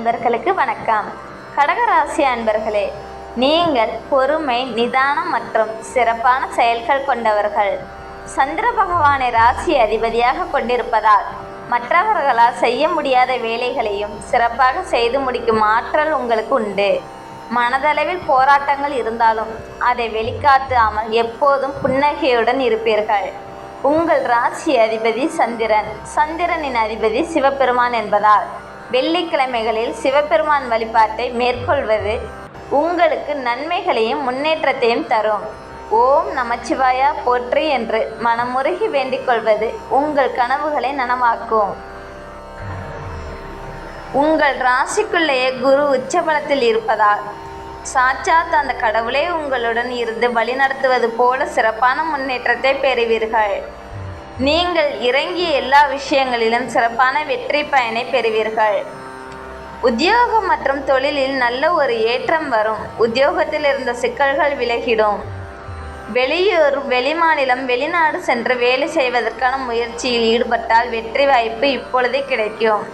அன்பர்களுக்கு வணக்கம். கடகராசி அன்பர்களே, நீங்கள் பொறுமை, நிதானம் மற்றும் சிறப்பான செயல்கள் கொண்டவர்கள். சந்திர பகவானை ராசி அதிபதியாக கொண்டிருப்பதால் மற்றவர்களால் செய்ய முடியாத வேலைகளையும் சிறப்பாக செய்து முடிக்கும் ஆற்றல் உங்களுக்கு உண்டு. மனதளவில் போராட்டங்கள் இருந்தாலும் அதை வெளிக்காட்டாமல் எப்போதும் புன்னகையுடன் இருப்பீர்கள். உங்கள் ராசி அதிபதி சந்திரன். சந்திரனின் அதிபதி சிவபெருமான் என்பதால் வெள்ளிக்கிழமைகளில் சிவபெருமான் வழிபாட்டை மேற்கொள்வது உங்களுக்கு நன்மைகளையும் முன்னேற்றத்தையும் தரும். ஓம் நமச்சிவாயா போற்றி என்று மனமுருகி வேண்டிக் கொள்வது உங்கள் கனவுகளை நனவாக்கும். உங்கள் ராசிக்குள்ளேயே குரு உச்சபலத்தில் இருப்பதால் சாட்சாத் அந்த கடவுளே உங்களுடன் இருந்து வழிநடத்துவது போல சிறப்பான முன்னேற்றத்தை பெறுவீர்கள். நீங்கள் இறங்கிய எல்லா விஷயங்களிலும் சிறப்பான வெற்றி பயனை பெறுவீர்கள். உத்தியோகம் மற்றும் தொழிலில் நல்ல ஒரு ஏற்றம் வரும். உத்தியோகத்தில் இருந்த சிக்கல்கள் விலகிடும். வெளியூர், வெளிமாநிலம், வெளிநாடு சென்று வேலை செய்வதற்கான முயற்சியில் ஈடுபட்டால் வெற்றி வாய்ப்பு இப்பொழுதே கிடைக்கும்.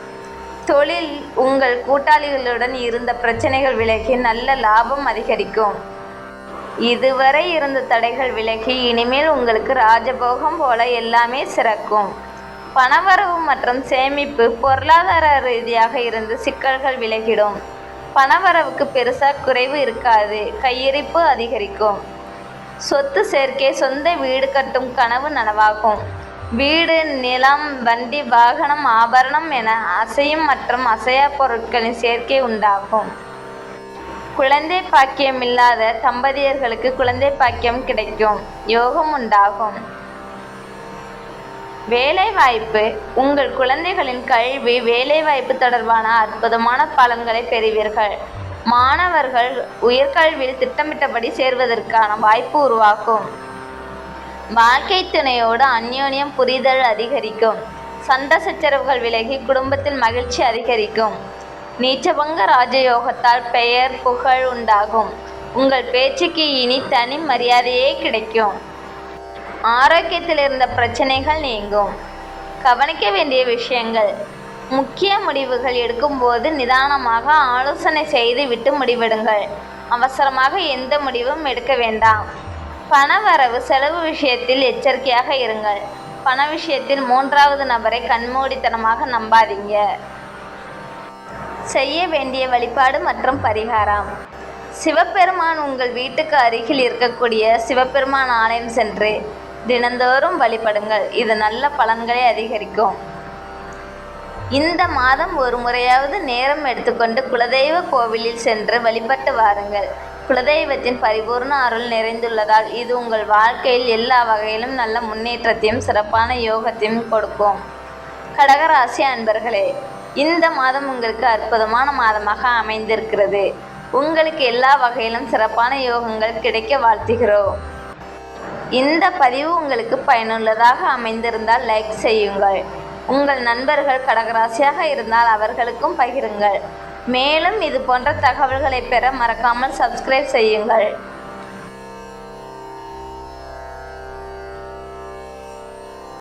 தொழில், உங்கள் கூட்டாளிகளுடன் இருந்த பிரச்சனைகள் விலகி நல்ல லாபம் அதிகரிக்கும். இதுவரை இருந்த தடைகள் விலகி இனிமேல் உங்களுக்கு ராஜபோகம் போல எல்லாமே சிறக்கும். பணவரவு மற்றும் சேமிப்பு, பொருளாதார ரீதியாக இருந்த சிக்கல்கள் விலகிடும். பணவரவுக்கு பெருசாக குறைவு இருக்காது. கையிருப்பு அதிகரிக்கும். சொத்து சேர்க்கை, சொந்த வீடு கட்டும் கனவு நனவாகும். வீடு, நிலம், வண்டி, வாகனம், ஆபரணம் என அசையும் மற்றும் அசையா பொருட்களின் சேர்க்கை உண்டாகும். குழந்தை பாக்கியம் இல்லாத தம்பதியர்களுக்கு குழந்தை பாக்கியம் கிடைக்கும். யோகம் உண்டாகும். வேலைவாய்ப்பு, உங்கள் குழந்தைகளின் கல்வி, வேலைவாய்ப்பு தொடர்பான அற்புதமான பலன்களை பெறுவீர்கள். மாணவர்கள் உயர்கல்வியில் திட்டமிட்டபடி சேர்வதற்கான வாய்ப்பு உருவாகும். வாழ்க்கை துணையோடு அந்யோன்யம் புரிதல் அதிகரிக்கும். சண்டை சச்சரவுகள் விலகி குடும்பத்தில் மகிழ்ச்சி அதிகரிக்கும். நீச்சபங்க ராஜயோகத்தால் பெயர், புகழ் உண்டாகும். உங்கள் பேச்சுக்கு இனி தனி மரியாதையே கிடைக்கும். ஆரோக்கியத்தில் இருந்த பிரச்சனைகள் நீங்கும். கவனிக்க வேண்டிய விஷயங்கள்: முக்கிய முடிவுகள் எடுக்கும்போது நிதானமாக ஆலோசனை செய்து விட்டு முடிவெடுங்கள். அவசரமாக எந்த முடிவும் எடுக்க வேண்டாம். பணவரவு, செலவு விஷயத்தில் எச்சரிக்கையாக இருங்கள். பண விஷயத்தில் மூன்றாவது நபரை கண்மூடித்தனமாக நம்பாதீங்க. செய்ய வேண்டிய வழிபாடு மற்றும் பரிகாரம்: சிவபெருமான் உங்கள் வீட்டுக்கு அருகில் இருக்கக்கூடிய சிவபெருமான் ஆலயம் சென்று தினந்தோறும் வழிபடுங்கள். இது நல்ல பலன்களை அதிகரிக்கும். இந்த மாதம் ஒரு முறையாவது நேரம் எடுத்துக்கொண்டு குலதெய்வ கோவிலில் சென்று வழிபட்டு வாருங்கள். குலதெய்வத்தின் பரிபூர்ண அருள் நிறைந்துள்ளதால் இது உங்கள் வாழ்க்கையில் எல்லா வகையிலும் நல்ல முன்னேற்றத்தையும் சிறப்பான யோகத்தையும் கொடுக்கும். கடகராசி அன்பர்களே, இந்த மாதம் உங்களுக்கு அற்புதமான மாதமாக அமைந்திருக்கிறது. உங்களுக்கு எல்லா வகையிலும் சிறப்பான யோகங்கள் கிடைக்க வாழ்த்துகிறோம். இந்த பதிவு உங்களுக்கு பயனுள்ளதாக அமைந்திருந்தால் லைக் செய்யுங்கள். உங்கள் நண்பர்கள் கடகராசியாக இருந்தால் அவர்களுக்கும் பகிருங்கள். மேலும் இது போன்ற தகவல்களை பெற மறக்காமல் சப்ஸ்கிரைப் செய்யுங்கள்.